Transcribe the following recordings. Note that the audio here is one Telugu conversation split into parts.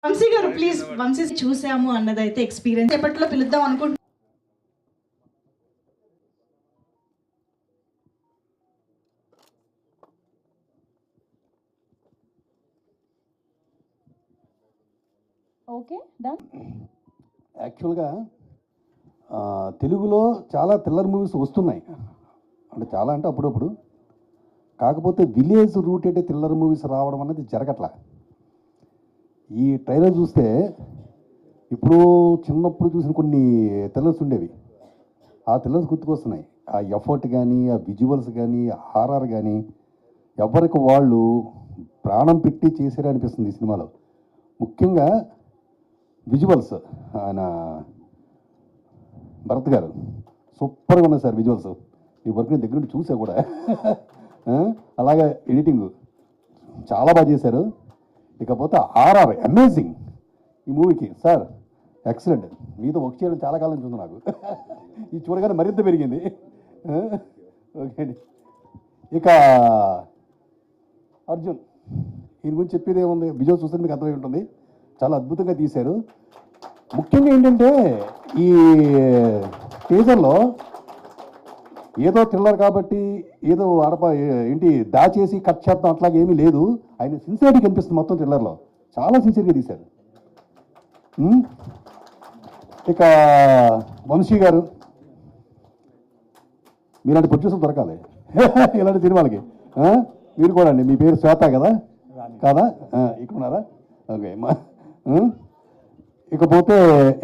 వంశీ గారు ప్లీజ్, వంశీ చూసాము అన్నదైతే ఎక్స్పీరియన్స్ ఎప్పట్లో పిలుద్దాం అనుకుంటున్నాను. Okay done. యాక్చువల్గా తెలుగులో చాలా థ్రిల్లర్ మూవీస్ వస్తున్నాయి, అంటే చాలా అంటే అప్పుడప్పుడు. కాకపోతే విలేజ్ రూటెడ్ థ్రిల్లర్ మూవీస్ రావడం అనేది జరగట్లా. ఈ ట్రైలర్ చూస్తే ఇప్పుడు చిన్నప్పుడు చూసిన కొన్ని థ్రిల్లర్స్ ఉండేవి, ఆ థ్రిల్లర్స్ గుర్తుకొస్తున్నాయి. ఆ ఎఫర్ట్ కానీ, ఆ విజువల్స్ కానీ, హారర్ కానీ ఎవరికి వాళ్ళు ప్రాణం పెట్టి చేసారే అనిపిస్తుంది ఈ సినిమాలో. ముఖ్యంగా విజువల్స్, ఆయన భరత్ గారు సూపర్గా ఉన్నాయి సార్ విజువల్స్. ఈ వర్క్ నేను దగ్గర నుండి చూసా కూడా. అలాగే ఎడిటింగ్ చాలా బాగా చేశారు. ఇకపోతే ఆర్ఆర్ అమేజింగ్ ఈ మూవీకి సార్, ఎక్సలెంట్. మీతో వర్క్ చేయడం చాలా కాలం నుంచి ఉంది నాకు. ఇది చూడగానే మరింత పెరిగింది. ఓకే అండి. ఇక అర్జున్, ఈయన గురించి చెప్పేది ఏముంది, విజువల్ చూస్తే మీకు అర్థమై ఉంటుంది. చాలా అద్భుతంగా తీశారు. ముఖ్యంగా ఏంటంటే ఈ టీజర్లో ఏదో థ్రిల్లర్ కాబట్టి ఏదో ఏంటి దాచేసి కట్ చేద్దాం అట్లాగే ఏమీ లేదు. ఆయన సిన్సియరిటీ కనిపిస్తుంది మొత్తం థ్రిల్లర్లో, చాలా సిన్సియర్గా తీశారు. ఇక వంశీ గారు, మీలాంటి ప్రొడ్యూసర్ దొరకాలి ఇలాంటి సినిమాలకి. మీరు కూడా అండి, మీ పేరు శ్వేత కదా కాదా, ఇక్కడ ఉన్నారా? ఓకే. ఇకపోతే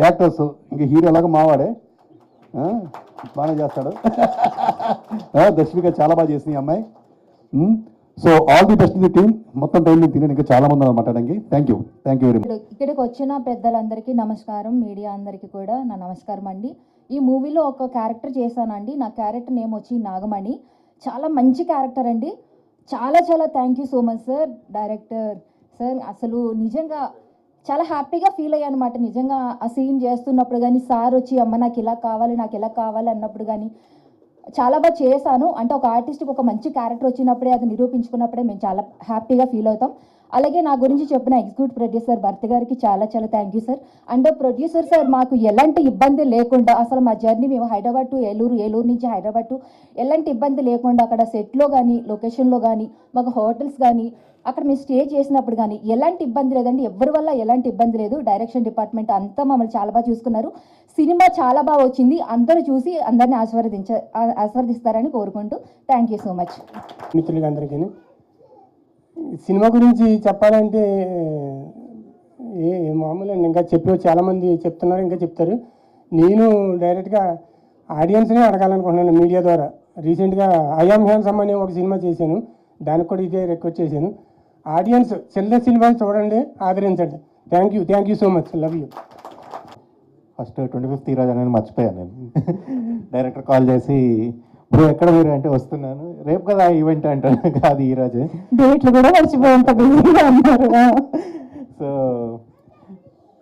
యాక్టర్స్, ఇంకా హీరో ఎలాగో మావాడే, బాగానే చేస్తాడు. దర్శిక చాలా బాగా చేసింది ఈ అమ్మాయి. So all the best the team. మొత్తం టైం నేను తినే ఇంకా చాలా మంది ఉన్నారు మాట్లాడడానికి. Thank you very much. ఇక్కడికి వచ్చిన పెద్దలందరికీ నమస్కారం, మీడియా అందరికీ కూడా నా నమస్కారం అండి. ఈ మూవీలో ఒక క్యారెక్టర్ చేశానండి. నా క్యారెక్టర్ నేమ్ వచ్చి నాగమణి. చాలా మంచి క్యారెక్టర్ అండి. చాలా చాలా thank you so much sir, director sir. అసలు నిజంగా చాలా హ్యాపీగా ఫీల్ అయ్యాను అనమాట. నిజంగా ఆ సీన్ చేస్తున్నప్పుడు కానీ సార్ వచ్చి అమ్మ నాకు ఇలా కావాలి అన్నప్పుడు కానీ చాలా బాగా చేశాను. అంటే ఒక ఆర్టిస్ట్కి ఒక మంచి క్యారెక్టర్ వచ్చినప్పుడే, అది నిరూపించుకున్నప్పుడే మేము చాలా హ్యాపీగా ఫీల్ అవుతాం. అలాగే నా గురించి చెప్పిన ఎగ్జిక్యూటివ్ ప్రొడ్యూసర్ భరత్ గారికి చాలా చాలా thank you sir. And producer sir మాకు ఎలాంటి ఇబ్బంది లేకుండా, అసలు మా జర్నీ మేము హైదరాబాద్ టు ఏలూరు, ఏలూరు నుంచి హైదరాబాద్ టు ఎలాంటి ఇబ్బంది లేకుండా అక్కడ సెట్లో కానీ, లొకేషన్లో కానీ, మాకు హోటల్స్ కానీ, అక్కడ మేము స్టే చేసినప్పుడు కానీ ఎలాంటి ఇబ్బంది లేదండి. ఎవరి వల్ల ఎలాంటి ఇబ్బంది లేదు. డైరెక్షన్ డిపార్ట్మెంట్ అంతా మమ్మల్ని చాలా బాగా చూసుకున్నారు. సినిమా చాలా బాగా వచ్చింది. అందరూ చూసి అందరినీ ఆశీర్వదిస్తారని కోరుకుంటూ థ్యాంక్ యూ సో మచ్. మిత్రులందరికీ సినిమా గురించి చెప్పాలంటే మామూలు ఇంకా చాలామంది చెప్తున్నారు, ఇంకా చెప్తారు. నేను డైరెక్ట్గా ఆడియన్స్ని అడగాలనుకుంటున్నాను మీడియా ద్వారా. రీసెంట్గా ఐఆమ్ హ్యాండ్సమ్ అనే ఒక సినిమా చేశాను, దానికి కూడా ఇదే రిక్వెస్ట్ చేశాను. ఆడియన్స్ చిన్న సినిమాని చూడండి, ఆదరించండి. Thank you so much, love you. First 25th ఈరోజు అనేది మర్చిపోయాను నేను. డైరెక్టర్ కాల్ చేసి బ్రో ఎక్కడ మీరు అంటే వస్తున్నాను, రేపు కదా ఈవెంట్ అంటాను, కాదు ఈరోజు. డేట్లు కూడా మర్చిపోయింటారు. సో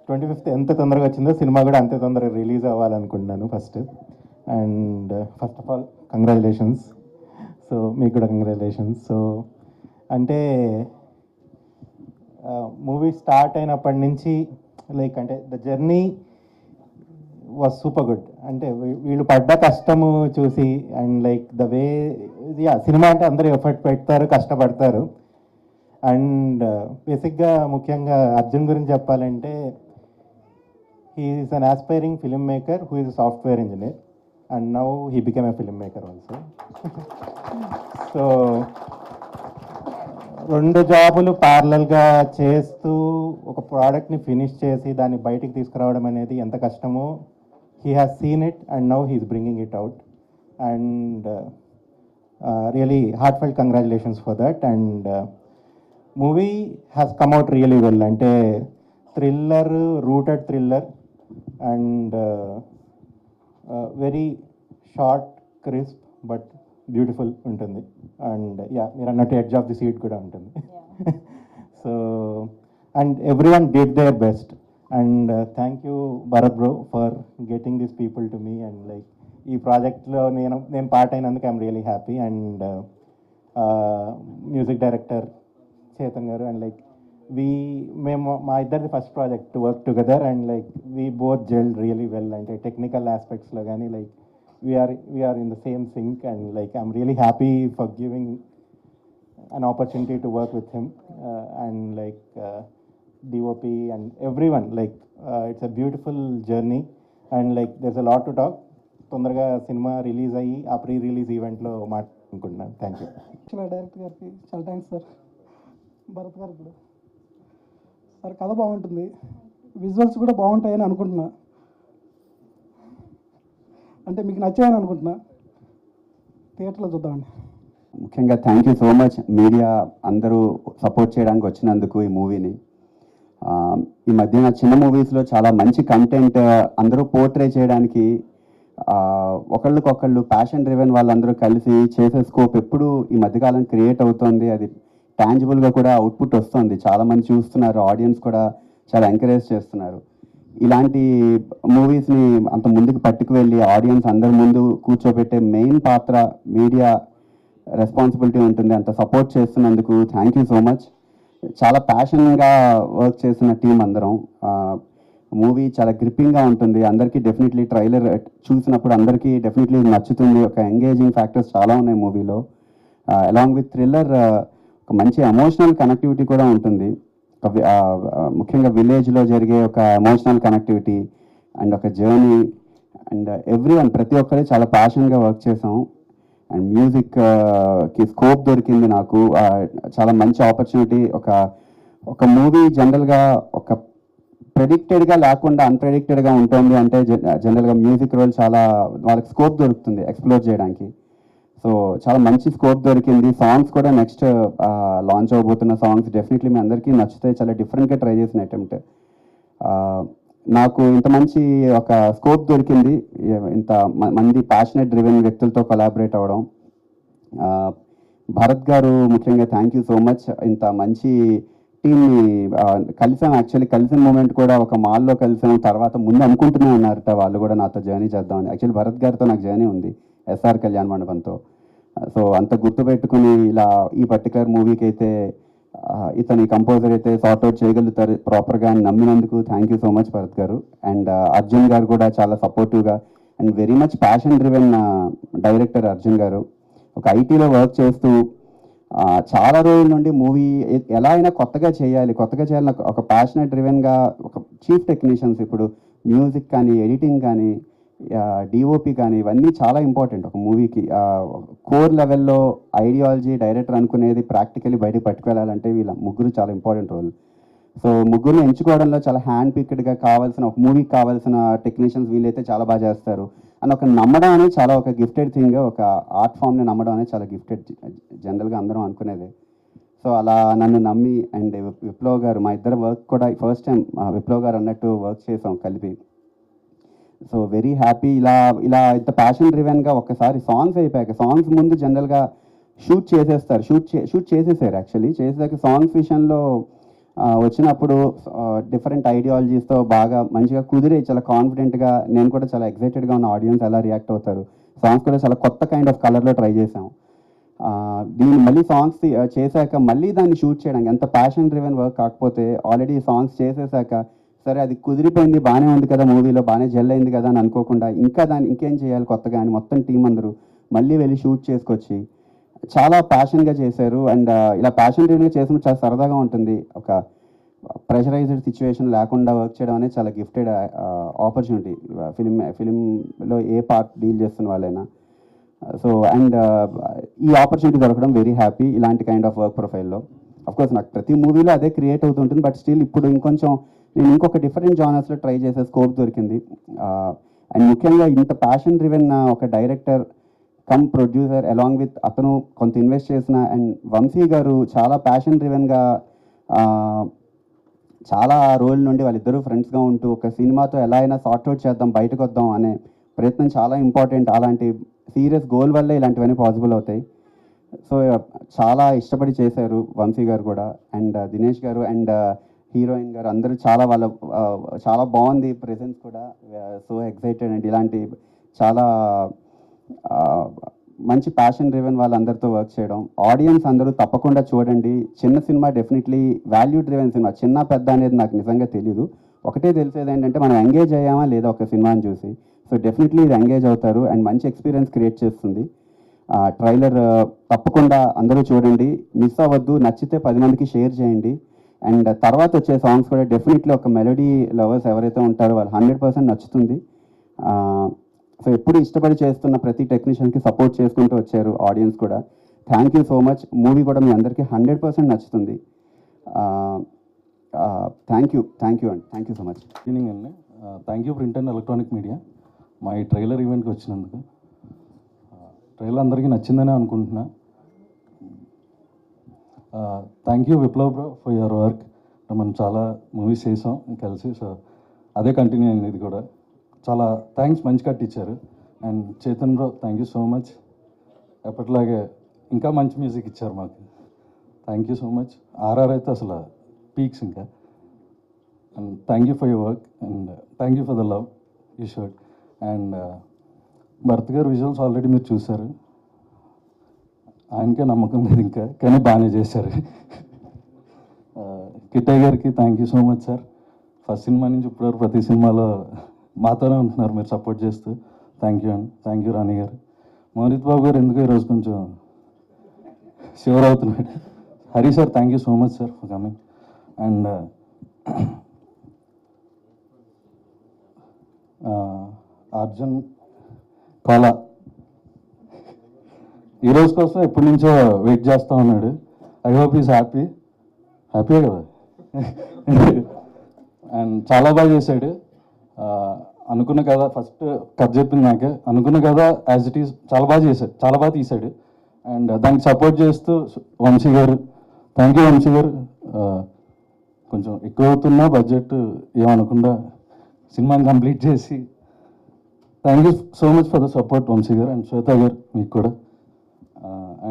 25th ఎంత తొందరగా వచ్చిందో సినిమా కూడా అంతే తొందరగా రిలీజ్ అవ్వాలనుకుంటున్నాను first. And first of all congratulations. So మీకు కూడా కంగ్రాచులేషన్స్. సో అంటే మూవీ స్టార్ట్ అయినప్పటి నుంచి లైక్ అంటే the journey was super good. అంటే వీళ్ళు పడ్డ కష్టము చూసి and like the way, cinema అంటే అందరూ ఎఫర్ట్ పెడతారు, కష్టపడతారు. అండ్ బేసిక్గా ముఖ్యంగా అర్జున్ గురించి చెప్పాలంటే he is an aspiring film maker who is software engineer and now he become a film maker also. So 2 జాబులు ప్యారలల్గా చేస్తూ ఒక ప్రోడక్ట్ని ఫినిష్ చేసి దాన్ని బయటికి తీసుకురావడం అనేది ఎంత కష్టమో he has seen it and now he is bringing it out, and really heartfelt congratulations for that. And movie has come out really well. Ante thriller, rooted thriller, and very short, crisp but beautiful ఉంటుంది. And మీరు అన్నట్టు edge of the seat కూడా ఉంటుంది. So and everyone did their best. And thank you Bharat bro for getting these people to me, and like ఈ ప్రాజెక్ట్లో నేను పార్ట్ అయినందుకు I'm really happy. And music director Chetan garu and like మేము మా ఇద్దరిది first project to work together and like we both gelled really well అంటే టెక్నికల్ ఆస్పెక్ట్స్లో కానీ like we are in the same sync and like I'm really happy for giving an opportunity to work with him and like DOP and everyone like it's a beautiful journey and like there's a lot to talk. తొందరగా సినిమా రిలీజ్ అయ్యి ఆ ప్రీ రిలీజ్ ఈవెంట్లో మాట్లాడుకుంటున్నాను. Thank you. డైరెక్టర్ గారికి చాలా థ్యాంక్స్ సార్. భరత్ గారికి కూడా సార్ కథ బాగుంటుంది, విజువల్స్ కూడా బాగుంటాయని అనుకుంటున్నా, అంటే మీకు నచ్చాయని అనుకుంటున్నా. థియేటర్లో చూద్దామండి. ముఖ్యంగా thank you so much media అందరూ సపోర్ట్ చేయడానికి వచ్చినందుకు ఈ మూవీని. ఈ మధ్యన చిన్న మూవీస్లో చాలా మంచి కంటెంట్ అందరూ పోర్ట్రే చేయడానికి ఒకళ్ళకొకళ్ళు ప్యాషన్ డ్రివెన్ వాళ్ళందరూ కలిసి చేసే స్కోప్ ఎప్పుడు ఈ మధ్యకాలం క్రియేట్ అవుతుంది. అది టాంజిబుల్గా కూడా అవుట్పుట్ వస్తుంది, చాలామంది చూస్తున్నారు, ఆడియన్స్ కూడా చాలా ఎంకరేజ్ చేస్తున్నారు. ఇలాంటి మూవీస్ని అంత ముందుకు పట్టుకు వెళ్ళి ఆడియన్స్ అందరి ముందు కూర్చోబెట్టే మెయిన్ పాత్ర మీడియా రెస్పాన్సిబిలిటీ ఉంటుంది. అంత సపోర్ట్ చేస్తున్నందుకు థ్యాంక్ యూ సో మచ్. చాలా ప్యాషన్గా వర్క్ చేసిన టీం అందరం. మూవీ చాలా గ్రిప్పింగ్గా ఉంటుంది, అందరికీ డెఫినెట్లీ ట్రైలర్ చూసినప్పుడు అందరికీ డెఫినెట్లీ నచ్చుతుంది. ఒక ఎంగేజింగ్ ఫ్యాక్టర్స్ చాలా ఉన్నాయి మూవీలో. అలాంగ్ విత్ థ్రిల్లర్ ఒక మంచి ఎమోషనల్ కనెక్టివిటీ కూడా ఉంటుంది. ముఖ్యంగా విలేజ్లో జరిగే ఒక ఎమోషనల్ కనెక్టివిటీ అండ్ ఒక జర్నీ అండ్ ఎవ్రీవన్ ప్రతి ఒక్కరి చాలా ప్యాషన్గా వర్క్ చేసాం. అండ్ మ్యూజిక్కి స్కోప్ దొరికింది నాకు, చాలా మంచి ఆపర్చునిటీ. ఒక మూవీ జనరల్గా ఒక ప్రెడిక్టెడ్గా లేకుండా అన్ప్రెడిక్టెడ్గా ఉంటుంది అంటే జనరల్గా మ్యూజిక్ రోల్ చాలా వాళ్ళకి స్కోప్ దొరుకుతుంది ఎక్స్ప్లోర్ చేయడానికి. సో చాలా మంచి స్కోప్ దొరికింది. సాంగ్స్ కూడా నెక్స్ట్ లాంచ్ అవబోతున్న సాంగ్స్ డెఫినెట్లీ మీ అందరికీ నచ్చుతాయి. చాలా డిఫరెంట్గా ట్రై చేసిన అటెంప్ట్. నాకు ఇంత మంచి ఒక స్కోప్ దొరికింది, ఇంత మంది ప్యాషనెట్ డ్రివెన్ వ్యక్తులతో కొలాబరేట్ అవ్వడం. భరత్ గారు ముఖ్యంగా థ్యాంక్ యూ సో మచ్. ఇంత మంచి టీమ్ని కలిసాం. యాక్చువల్లీ కలిసిన మూమెంట్ కూడా ఒక మాల్లో కలిసాం, తర్వాత ముందు అనుకుంటూనే ఉన్నారట వాళ్ళు కూడా నాతో జర్నీ చేద్దామని. యాక్చువల్లీ భరత్ గారితో నాకు జర్నీ ఉంది ఎస్ఆర్ కళ్యాణ్ మండపంతో. సో అంత గుర్తుపెట్టుకుని ఇలా ఈ పర్టికులర్ మూవీకి అయితే ఇతని కంపోజర్ అయితే సార్ట్అవుట్ చేయగలుగుతారు ప్రాపర్గా అని నమ్మినందుకు thank you so much Bharath గారు. అండ్ అర్జున్ గారు కూడా చాలా సపోర్టివ్గా and very much passion driven director Arjun గారు. ఒక ఐటీలో వర్క్ చేస్తూ చాలా రోజుల నుండి మూవీ ఎలా అయినా కొత్తగా చేయాలి ఒక ప్యాషనెట్ డ్రివెన్గా ఒక చీఫ్ టెక్నీషియన్స్ ఇప్పుడు మ్యూజిక్ కానీ ఎడిటింగ్ కానీ డిఓపి కానీ ఇవన్నీ చాలా ఇంపార్టెంట్ ఒక మూవీకి. కోర్ లెవెల్లో ఐడియాలజీ డైరెక్టర్ అనుకునేది ప్రాక్టికలీ బయటకు పట్టుకెళ్ళాలంటే వీళ్ళ ముగ్గురు చాలా ఇంపార్టెంట్ రోల్. సో ముగ్గురిని ఎంచుకోవడంలో చాలా హ్యాండ్ పిక్డ్గా కావాల్సిన ఒక మూవీకి కావాల్సిన టెక్నీషియన్స్ వీళ్ళైతే చాలా బాగా చేస్తారు అని ఒక నమ్మడం అనేది చాలా ఒక గిఫ్టెడ్ థింగ్. ఒక ఆర్ట్ ఫామ్ని నమ్మడం అనేది చాలా గిఫ్టెడ్ జనరల్గా అందరం అనుకునేది. సో అలా నన్ను నమ్మి అండ్ విప్లవ్ గారు మా ఇద్దరు వర్క్ కూడా ఫస్ట్ టైం విప్లవ్ గారు అన్నట్టు వర్క్ చేసాం కలిపి. So very happy. ఇలా ఇంత ప్యాషన్ డ్రివెన్గా ఒక్కసారి సాంగ్స్ అయిపోయాక సాంగ్స్ ముందు జనరల్గా షూట్ చేసేస్తారు, షూట్ చేసేసారు యాక్చువల్లీ. చేసేసాక సాంగ్స్ విషయంలో వచ్చినప్పుడు డిఫరెంట్ ఐడియాలజీస్తో బాగా మంచిగా కుదిరే చాలా కాన్ఫిడెంట్గా నేను కూడా చాలా ఎక్సైటెడ్గా ఉన్న ఆడియన్స్ ఎలా రియాక్ట్ అవుతారు. సాంగ్స్ కూడా చాలా కొత్త కైండ్ ఆఫ్ కలర్లో ట్రై చేసాం. దీన్ని మళ్ళీ సాంగ్స్ చేశాక మళ్ళీ దాన్ని షూట్ చేయడానికి ఎంత ప్యాషన్ డ్రివెన్ వర్క్ కాకపోతే ఆల్రెడీ సాంగ్స్ చేసేసాక సరే అది కుదిరిపోయింది బాగానే ఉంది కదా మూవీలో బాగానే జెల్ అయింది కదా అని అనుకోకుండా ఇంకేం చేయాలి కొత్తగా అని మొత్తం టీం అందరూ మళ్ళీ వెళ్ళి షూట్ చేసుకొచ్చి చాలా ప్యాషన్గా చేశారు. అండ్ ఇలా ప్యాషన్ డ్రివెన్గా చేసినప్పుడు చాలా సరదాగా ఉంటుంది. ఒక ప్రెషరైజ్డ్ సిచ్యువేషన్ లేకుండా వర్క్ చేయడం అనేది చాలా గిఫ్టెడ్ ఆపర్చునిటీ ఫిలింలో ఏ పార్ట్ డీల్ చేస్తున్న వాళ్ళైనా. సో అండ్ ఈ ఆపర్చునిటీ దొరకడం వెరీ హ్యాపీ ఇలాంటి కైండ్ ఆఫ్ వర్క్ ప్రొఫైల్లో. అఫ్కోర్స్ నాకు ప్రతి మూవీలో అదే క్రియేట్ అవుతుంటుంది, బట్ స్టిల్ ఇప్పుడు నేను ఇంకొక డిఫరెంట్ జానర్స్లో ట్రై చేసే స్కోప్ దొరికింది. అండ్ ముఖ్యంగా ఇంత ప్యాషన్ డ్రివెన్ ఒక director come producer along with అతను కొంత ఇన్వెస్ట్ చేసిన అండ్ వంశీ గారు చాలా ప్యాషన్ డ్రివెన్గా చాలా రోజుల నుండి వాళ్ళిద్దరూ ఫ్రెండ్స్గా ఉంటూ ఒక సినిమాతో ఎలా అయినా సార్ట్అవుట్ చేద్దాం బయటకు వద్దాం అనే ప్రయత్నం చాలా ఇంపార్టెంట్. అలాంటి సీరియస్ గోల్ వల్లే ఇలాంటివన్నీ పాసిబుల్ అవుతాయి. సో చాలా ఇష్టపడి చేశారు వంశీ గారు కూడా అండ్ దినేష్ గారు అండ్ హీరోయిన్ గారు అందరూ చాలా బాగుంది ప్రెజెన్స్ కూడా. సో ఎక్సైటెడ్ అండ్ ఇలాంటి చాలా మంచి ప్యాషన్ డ్రివెన్ వాళ్ళందరితో వర్క్ చేయడం, ఆడియన్స్ అందరూ తప్పకుండా చూడండి. చిన్న cinema definitely value driven cinema. చిన్న పెద్ద అనేది నాకు నిజంగా తెలియదు. ఒకటే తెలిసేది ఏంటంటే మనం ఎంగేజ్ అయ్యామా లేదా ఒక సినిమాని చూసి. సో డెఫినెట్లీ ఇది ఎంగేజ్ అవుతారు అండ్ మంచి ఎక్స్పీరియన్స్ క్రియేట్ చేస్తుంది. ట్రైలర్ తప్పకుండా అందరూ చూడండి, మిస్ అవ్వద్దు. నచ్చితే 10 మందికి షేర్ చేయండి. అండ్ తర్వాత వచ్చే సాంగ్స్ కూడా డెఫినెట్లీ ఒక మెలోడీ లవర్స్ ఎవరైతే ఉంటారో వాళ్ళు 100% నచ్చుతుంది. సో ఎప్పుడు ఇష్టపడి చేస్తున్న ప్రతి టెక్నీషియన్కి సపోర్ట్ చేసుకుంటూ వచ్చారు ఆడియన్స్ కూడా. Thank you so much. Movie కూడా మీ అందరికీ 100% నచ్చుతుంది. థ్యాంక్ యూ అండి. Thank you so much. Evening అండి. Thank you print and electronic media మా ఈ ట్రైలర్ ఈవెంట్కి వచ్చినందుకు. ట్రైలర్ అందరికీ నచ్చిందని అనుకుంటున్నా. Thank you Viplav bro for your work. మనం చాలా మూవీస్ చేసాం కలిసి, సో అదే కంటిన్యూ అయింది ఇది కూడా. చాలా థ్యాంక్స్, మంచి కట్ ఇచ్చారు. And Chetan bro thank you so much. ఎప్పటిలాగే ఇంకా మంచి మ్యూజిక్ ఇచ్చారు మాకు. Thank you so much. RR అయితే అసలు పీక్స్ ఇంకా. And thank you for your work and thank you for the love you showed. And Bharat garu visuals already మీరు చూశారు. ఆయనకే నమ్మకం లేదు ఇంకా, కానీ బాగానే చేశారు. కిట్టయ్య గారికి thank you so much sir. First cinema నుంచి ఇప్పటివరకు ప్రతి సినిమాలో మాతోనే ఉంటున్నారు మీరు సపోర్ట్ చేస్తూ. థ్యాంక్ యూ అండి. Thank you Rani garu. మోహిత్ బాబు గారు ఎందుకు ఈరోజు కొంచెం షూర్ అవుతున్నాడు. Hari sir thank you so much sir for coming. And Arjun Kola ఈరోజు కోసం ఎప్పటి నుంచో వెయిట్ చేస్తూ ఉన్నాడు. ఐ హోప్ ఈజ్ హ్యాపీ కదా. అండ్ చాలా బాగా చేశాడు. అనుకున్న కదా, ఫస్ట్ కథ చెప్పింది నాకే. అనుకున్న కదా యాజ్ ఇట్ ఈస్ చాలా బాగా చేశాడు, చాలా బాగా తీశాడు. అండ్ దానికి సపోర్ట్ చేస్తూ వంశీ గారు, థ్యాంక్ యూ వంశీ గారు. కొంచెం ఎక్కువ అవుతున్నా బడ్జెట్ ఏమనకుండా సినిమాని కంప్లీట్ చేసి thank you so much for the support Vamsi garu. And Shweta garu మీకు కూడా.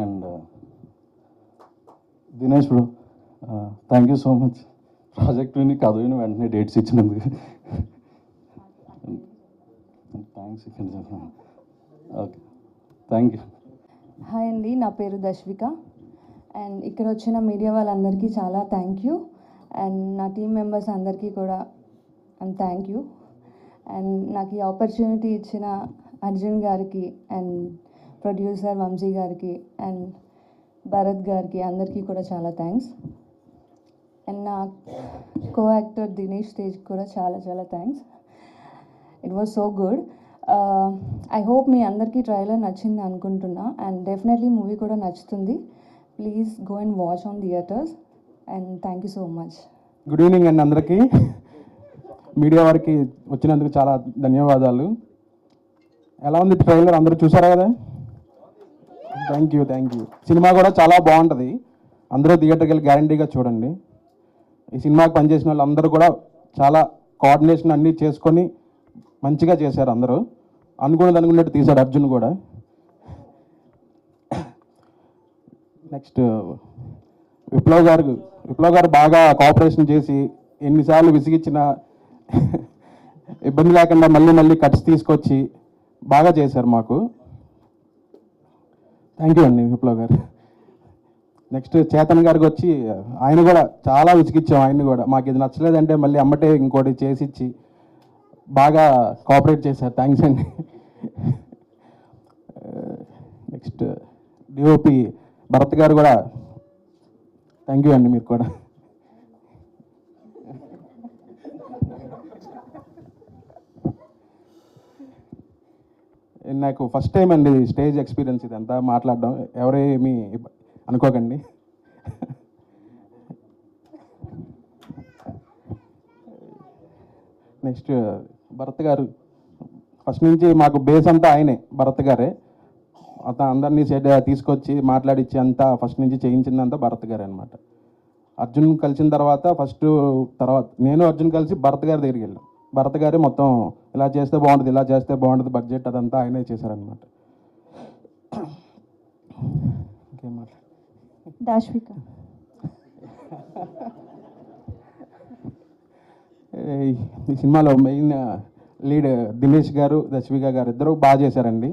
And Dinesh bro thank you so much. Project విని కథ విని వెంటనే డేట్స్ ఇచ్చినందుకు thanks. Okay thank you. Hi అండి, నా పేరు దశ్విక. అండ్ ఇక్కడ వచ్చిన మీడియా వాళ్ళందరికీ చాలా థ్యాంక్ యూ. అండ్ నా టీం మెంబర్స్ అందరికీ కూడా థ్యాంక్ యూ. అండ్ నాకు ఈ ఆపర్చునిటీ ఇచ్చిన అర్జున్ గారికి అండ్ ప్రొడ్యూసర్ వంశీ గారికి అండ్ భరత్ గారికి అందరికీ కూడా చాలా థ్యాంక్స్. అండ్ నా కో యాక్టర్ దినేష్ తేజ్ కూడా చాలా చాలా thanks. It was so good. I hope మీ అందరికీ ట్రైలర్ నచ్చింది అనుకుంటున్నా. అండ్ డెఫినెట్లీ మూవీ కూడా నచ్చుతుంది. Please go and watch on theatres. And thank you so much. Good evening అండి అందరికీ. మీడియా వారికి వచ్చినందుకు చాలా ధన్యవాదాలు. ఎలా ఉంది ట్రైలర్? అందరూ చూసారా కదా? Thank you. సినిమా కూడా చాలా బాగుంటుంది. అందరూ థియేటర్కి వెళ్ళి గ్యారంటీగా చూడండి. ఈ సినిమాకి పనిచేసిన వాళ్ళు అందరూ కూడా చాలా కోఆర్డినేషన్ అన్నీ చేసుకొని మంచిగా చేశారు. అందరూ అనుకున్నట్టు తీశాడు అర్జున్ కూడా. నెక్స్ట్ విప్లవ్ గారు బాగా కోఆపరేషన్ చేసి ఎన్నిసార్లు విసిగిచ్చినా ఇబ్బంది లేకుండా మళ్ళీ కట్స్ తీసుకొచ్చి బాగా చేశారు మాకు. థ్యాంక్ యూ అండి విప్లవ్ గారు. నెక్స్ట్ చేతన్ గారికి వచ్చి ఆయన కూడా చాలా విసిగిచ్చాం. ఆయన్ని కూడా మాకు ఇది నచ్చలేదంటే మళ్ళీ అమ్మటే ఇంకోటి చేసిచ్చి బాగా కోఆపరేట్ చేశారు. థ్యాంక్స్ అండి. నెక్స్ట్ డిఓపి భరత్ గారు కూడా థ్యాంక్ యూ అండి. మీరు కూడా నాకు ఫస్ట్ టైం అండి స్టేజ్ ఎక్స్పీరియన్స్ ఇదంతా మాట్లాడడం. ఎవరేమీ అనుకోకండి. నెక్స్ట్ భరత్ గారు ఫస్ట్ నుంచి మాకు బేస్ అంతా ఆయనే, భరత్ గారే. అతను అందరినీ సెట్ తీసుకొచ్చి మాట్లాడిచ్చి అంతా ఫస్ట్ నుంచి చేయించిందంతా భరత్ గారే అనమాట. అర్జున్ కలిసిన తర్వాత నేను అర్జున్ కలిసి భరత్ గారి దగ్గరికి వెళ్ళాం. భరత్ గారే మొత్తం ఇలా చేస్తే బాగుంటుంది బడ్జెట్ అదంతా ఆయనే చేశారనమాట. ఇంకేం మాట్లాడు. దాష్విక. ఈ సినిమాలో మెయిన్ లీడ్ దినేష్ గారు, దశ్విక గారు ఇద్దరు బాగా చేశారండి.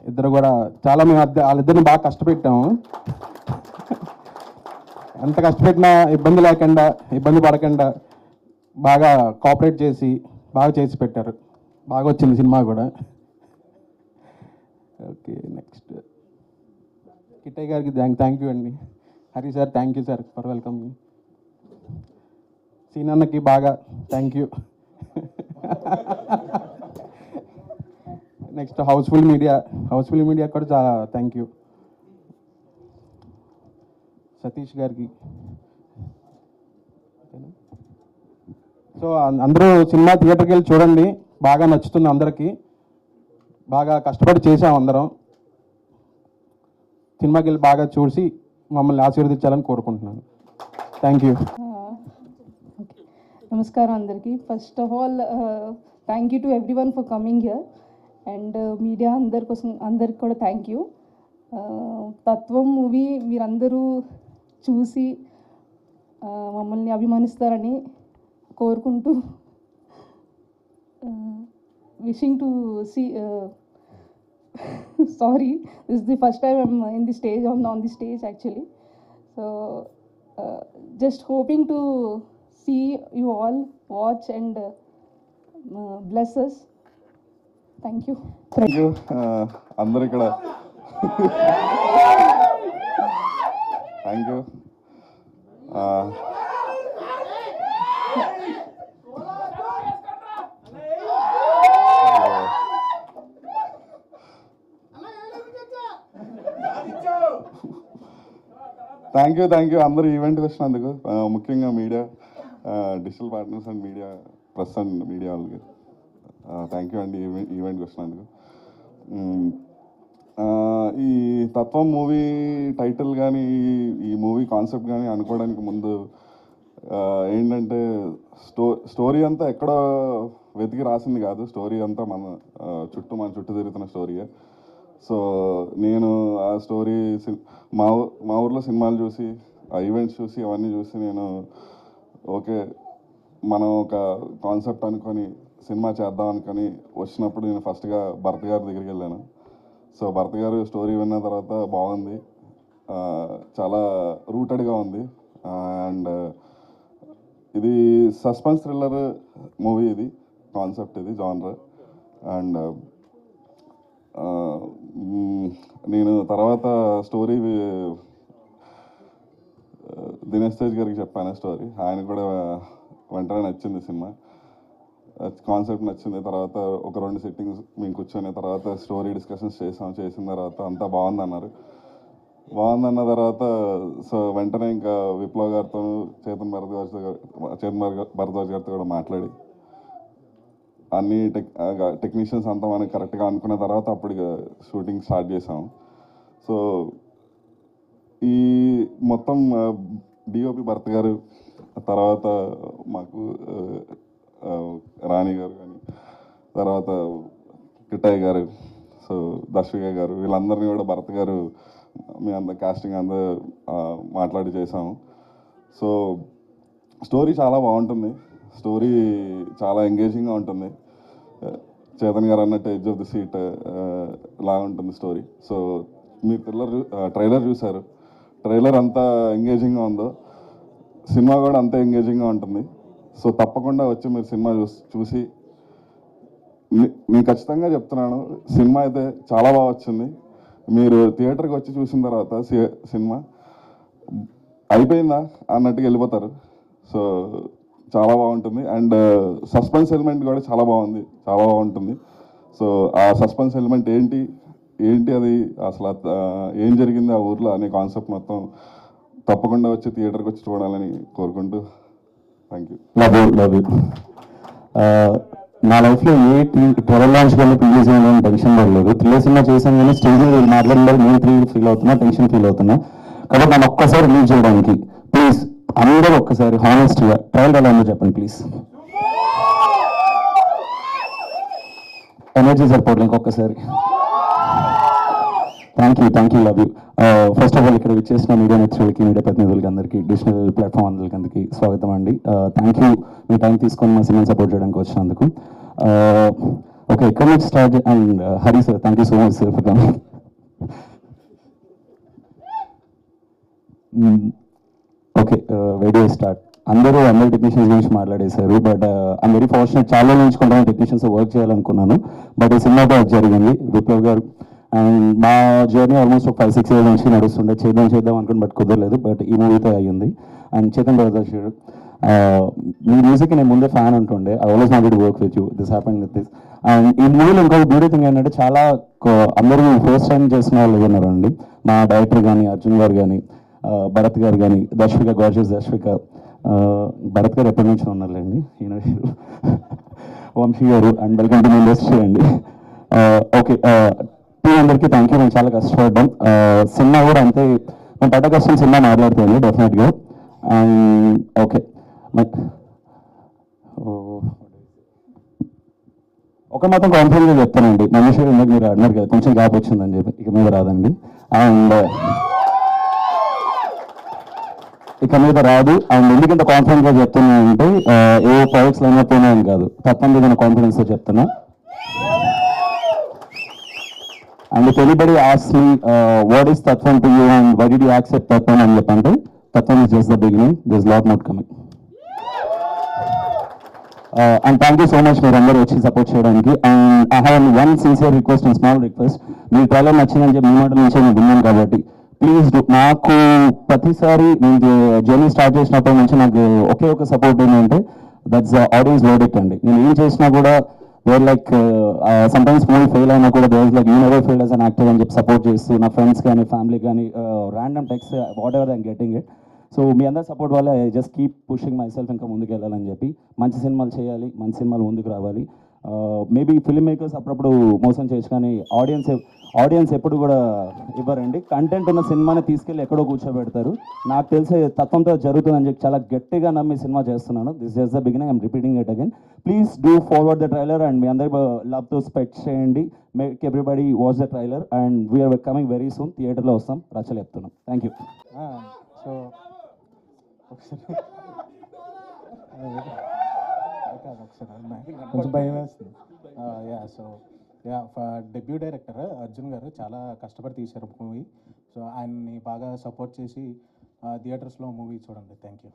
ఇద్దరు కూడా చాలా మేము వాళ్ళిద్దరిని బాగా కష్టపెట్టాము. ఎంత కష్టపెట్టినా ఇబ్బంది లేకుండా, ఇబ్బంది పడకుండా బాగా కోఆపరేట్ చేసి బాగా చేసి పెట్టారు. బాగా వచ్చింది సినిమా కూడా. ఓకే, నెక్స్ట్ కిట్టయ్య గారికి థ్యాంక్ యూ అండి. Hari sir thank you sir for welcome. సీనన్నకి బాగా thank you. Next house full media కూడా చాలా థ్యాంక్ యూ. సతీష్ గారికి. సో అందరూ సినిమా థియేటర్కి వెళ్ళి చూడండి, బాగా నచ్చుతుంది అందరికీ. బాగా కష్టపడి చేసాం అందరం. సినిమాకి వెళ్ళి బాగా చూసి మమ్మల్ని ఆశీర్వదించాలని కోరుకుంటున్నాను. Thank you. నమస్కారం అందరికీ. First of all thank you to everyone for coming here and media అందరికి కూడా థ్యాంక్ యూ. తత్వం మూవీ మీరందరూ చూసి మమ్మల్ని అభిమానిస్తారని కోరుకుంటూ wishing to see sorry, this is the first time I'm in the stage on the stage actually, so just hoping to see you all watch and bless us. Thank you. అందరు ఇక్కడ థ్యాంక్ యూ. థ్యాంక్ యూ అందరూ ఈవెంట్కి వచ్చినందుకు, ముఖ్యంగా media, digital partners and media, press and media వాళ్ళకి థ్యాంక్ యూ అండి ఈవెంట్కి వచ్చినందుకు. ఈ తత్వం మూవీ టైటిల్ కానీ ఈ మూవీ కాన్సెప్ట్ కానీ అనుకోవడానికి ముందు ఏంటంటే స్టోరీ అంతా ఎక్కడో వెతికి రాసింది కాదు. స్టోరీ అంతా మన చుట్టూ తిరుగుతున్న స్టోరీయే. సో నేను ఆ స్టోరీ మా ఊర్లో సినిమాలు చూసి, ఆ ఈవెంట్స్ చూసి, అవన్నీ చూసి నేను ఓకే మనం ఒక కాన్సెప్ట్ అనుకొని సినిమా చేద్దాం అనుకొని వచ్చినప్పుడు నేను ఫస్ట్గా భరత్ గారి దగ్గరికి వెళ్ళాను. సో భరత్ గారు స్టోరీ విన్న తర్వాత బాగుంది, చాలా రూటెడ్గా ఉంది. అండ్ ఇది సస్పెన్స్ థ్రిల్లర్ మూవీ, ఇది కాన్సెప్ట్, ఇది జానర్. అండ్ నేను తర్వాత స్టోరీ దినేష్ తేజ్ గారికి చెప్పాను స్టోరీ. ఆయన కూడా వెంటనే నచ్చింది సినిమా, కాన్సెప్ట్ నచ్చింది. తర్వాత ఒక 2 సిట్టింగ్స్ మేము కూర్చొని తర్వాత స్టోరీ డిస్కషన్స్ చేసిన తర్వాత అంతా బాగుందన్నారు. బాగుందన్న తర్వాత సో వెంటనే ఇంకా విప్లవ్ గారితో, చేతన్ భరద్వాజ్ గారితో కూడా మాట్లాడి అన్ని టెక్నీషియన్స్ అంతా మనకి కరెక్ట్గా అనుకున్న తర్వాత అప్పుడు షూటింగ్ స్టార్ట్ చేసాము. సో ఈ మొత్తం డిఓపి భరత్ గారు, తర్వాత మాకు రాణి గారు కానీ, తర్వాత కిట్టయ్య గారు, సో దర్శిక గారు, వీళ్ళందరినీ కూడా భరత్ గారు మీ అందరు కాస్టింగ్ అందరూ మాట్లాడి చేసాము. సో స్టోరీ చాలా బాగుంటుంది, స్టోరీ చాలా ఎంగేజింగ్గా ఉంటుంది. చేతన్ గారు అన్నట్టు ఎడ్జ్ ఆఫ్ ది సీట్ లాగా ఉంటుంది స్టోరీ. సో మీరు ట్రైలర్ చూశారు, ట్రైలర్ అంతా ఎంగేజింగ్గా ఉందో సినిమా కూడా అంతే ఎంగేజింగ్గా ఉంటుంది. సో తప్పకుండా వచ్చి మీరు సినిమా చూసి నేను ఖచ్చితంగా చెప్తున్నాను, సినిమా అయితే చాలా బాగా వచ్చింది. మీరు థియేటర్కి వచ్చి చూసిన తర్వాత సినిమా అయిపోయిందా అన్నట్టుగా వెళ్ళిపోతారు. సో చాలా బాగుంటుంది. అండ్ సస్పెన్స్ ఎలిమెంట్ కూడా చాలా బాగుంటుంది. సో ఆ సస్పెన్స్ ఎలిమెంట్ ఏంటి అది అసలు ఏం జరిగింది ఆ ఊర్లో అనే కాన్సెప్ట్ మొత్తం తప్పకుండా వచ్చి థియేటర్కి వచ్చి చూడాలని కోరుకుంటూ థ్యాంక్ యూ. Love you. నా లైఫ్లో ఏ ట్రైలర్ లాంచ్ కానీ రిలీజ్ అయ్యాను టెన్షన్ పడలేదు. థ్రిల్లర్ సినిమా చేశాను కానీ స్టేజ్ మీద మాట్లాడలేదు, నేను థ్రిల్ ఫీల్ అవుతున్నా, టెన్షన్ ఫీల్ అవుతున్నా. కాబట్టి నన్ను ఒక్కసారి రిలీజ్ చేయడానికి ప్లీజ్ అందరూ ఒక్కసారి హానెస్ట్గా ట్రైలర్ ఎలా ఉందో చెప్పండి ప్లీజ్. ఎనర్జీ సరిపోవట్లేదు ఇంకొకసారి. Thank you love you. First of all ఇక్కడ విచ్చేసిన మీడియా మిత్రులకి, మీడియా ప్రతినిధులకి అందరికీ, డిజిటల్ ప్లాట్ఫామ్ అందరికీ స్వాగతం అండి. థ్యాంక్ యూ మీ టైం తీసుకొని మా సినిమా సపోర్ట్ చేయడానికి వచ్చినందుకు. ఓకే, ఇక్కడ నుంచి start. And Hari sir, thank you so much sir for coming. Okay, video start. అందరూ టెక్నీషియన్స్ గురించి మాట్లాడేశారు, బట్ ఐమ్ వెరీ ఫార్చునేట్. చాలా రోజుల నుంచి కొంతమంది టెక్నీషియన్స్ వర్క్ చేయాలనుకున్నాను, బట్ ఈ సినిమాతో జరిగింది. విప్లవ్ గారు అండ్ మా జర్నీ ఆల్మోస్ట్ ఒక 5-6 years నుంచి నడుస్తుండే, చేద్దాం అనుకుని బట్ కుదరలేదు, బట్ ఈ మూవీతో అయ్యింది. And Chetan brothers, me music నేను ముందే ఫ్యాన్ ఉంటుండే. I always wanted to work with you, this happened with this. And ఈ మూవీలో ఇంకొక బ్యూటీ థింగ్ ఏంటంటే, చాలా అందరూ ఫస్ట్ టైం చేసిన వాళ్ళు ఉన్నారండి. మా డైరెక్టర్ కానీ, అర్జున్ గారు కానీ, భరత్ గారు కానీ, దర్శిక, గార్జియస్ దర్శిక. భరత్ గారు ఎప్పటి నుంచో ఉన్నారులేండి, ఈయన Vamsi garu. And welcome to industry అండి. ఓకే, టీం అందరికీ థ్యాంక్ యూ. మేము చాలా కష్టపడ్డాం. సినిమా కూడా అంతే, మేము పడ్డ కష్టం సినిమా మాట్లాడుతుంది డెఫినెట్గా. అండ్ ఓకే, ఒక మాత్రం కాన్ఫిడెంట్గా చెప్తానండి, మనిషి ఇందాక మీరు అన్నారు కదా కొంచెం గ్యాప్ వచ్చిందని చెప్పి, ఇక మీద రాదండి. అండ్ ఇక మీద రాదు. అండ్ ఎందుకంత కాన్ఫిడెంట్గా చెప్తున్నా అంటే, ఏ ప్రాజెక్ట్స్ లైన్ అయిపోయినాయని కాదు, తప్పని మీద కాన్ఫిడెన్స్తో చెప్తున్నా. And if anybody asks me what is Tatvam to you and why did you accept Tatvam అని చెప్పంటే, Tatvam is just the beginning, this lot not coming. And thank you so much మీరు అందరూ వచ్చి సపోర్ట్ చేయడానికి. And I have one sincere request and small request. మీ ట్రైలర్ నచ్చిందని చెప్పి మీ మాటల నుంచి నేను విన్నాను కాబట్టి ప్లీజ్ డూ. నాకు ప్రతిసారి నేను జర్నీ స్టార్ట్ చేసినప్పటి నుంచి నాకు ఒకే ఒక సపోర్ట్ ఏంటంటే, దట్స్ ఆడియన్స్ వర్డిక్ట్ అండి. నేను ఏం చేసినా కూడా there like sometimes movie fail అయినా కూడా there like you never fail as an actor అని చెప్పి సపోర్ట్ చేస్తూ, నా ఫ్రెండ్స్ కానీ, ఫ్యామిలీ కానీ, random text whatever I'm getting it. So మీ అందరి సపోర్ట్ వల్ల I just keep pushing myself, ఇంకా ముందుకు వెళ్ళాలని చెప్పి. మంచి సినిమాలు చేయాలి, మంచి సినిమాలు ముందుకు రావాలి. మేబీ ఫిల్మ్ మేకర్స్ అప్పుడప్పుడు మోసం చేయొచ్చు, కానీ ఆడియన్స్ ఎప్పుడు కూడా ఇవ్వరండి. కంటెంట్ ఉన్న సినిమాని తీసుకెళ్ళి ఎక్కడో కూర్చోబెడతారు. నాకు తెలిసే తత్వంతో జరుగుతుందని చెప్పి చాలా గట్టిగా నమ్మి సినిమా చేస్తున్నాను. This is the beginning, I'm repeating it again. Please do forward the trailer and మీ అందరి లవ్తో స్పెక్ట్ చేయండి. Make everybody watch the trailer and we're coming very soon. థియేటర్లో వస్తాం, రచ్చలు చెప్తున్నాం. Thank you. సో కొంచెం భయం వేస్తుంది. Yeah, so yeah, debut director Arjun గారు చాలా కష్టపడి తీశారు మూవీ. సో ఆయన్ని బాగా సపోర్ట్ చేసి థియేటర్స్లో మూవీ చూడండి. Thank you.